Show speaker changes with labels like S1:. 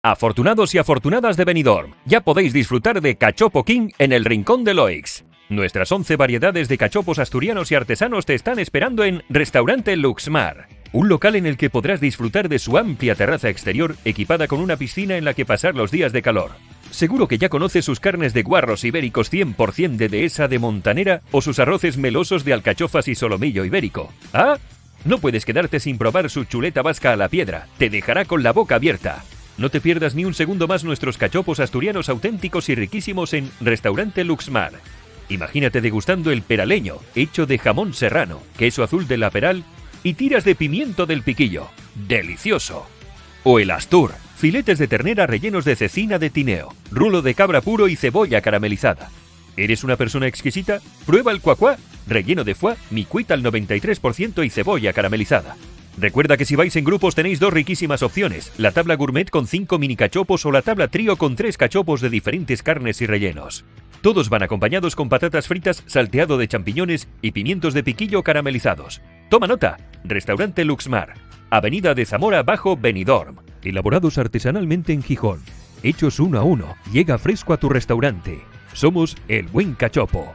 S1: Afortunados y afortunadas de Benidorm, ya podéis disfrutar de Cachopo King en el Rincón de Loix. Nuestras 11 variedades de cachopos asturianos y artesanos te están esperando en Restaurante Luxmar, un local en el que podrás disfrutar de su amplia terraza exterior equipada con una piscina en la que pasar los días de calor. Seguro que ya conoces sus carnes de guarros ibéricos 100% de dehesa de Montanera o sus arroces melosos de alcachofas y solomillo ibérico. ¿Ah? No puedes quedarte sin probar su chuleta vasca a la piedra, te dejará con la boca abierta. No te pierdas ni un segundo más nuestros cachopos asturianos auténticos y riquísimos en Restaurante Luxmar. Imagínate degustando el peraleño, hecho de jamón serrano, queso azul de la Peral y tiras de pimiento del Piquillo. ¡Delicioso! O el Astur, filetes de ternera rellenos de cecina de Tineo, rulo de cabra puro y cebolla caramelizada. ¿Eres una persona exquisita? Prueba el cuacuá, relleno de foie, micuita al 93% y cebolla caramelizada. Recuerda que si vais en grupos tenéis dos riquísimas opciones, la tabla gourmet con 5 mini cachopos o la tabla trío con 3 cachopos de diferentes carnes y rellenos. Todos van acompañados con patatas fritas, salteado de champiñones y pimientos de piquillo caramelizados. Toma nota, Restaurante Luxmar, Avenida de Zamora bajo Benidorm. Elaborados artesanalmente en Gijón, hechos uno a uno, llega fresco a tu restaurante. Somos El Buen Cachopo.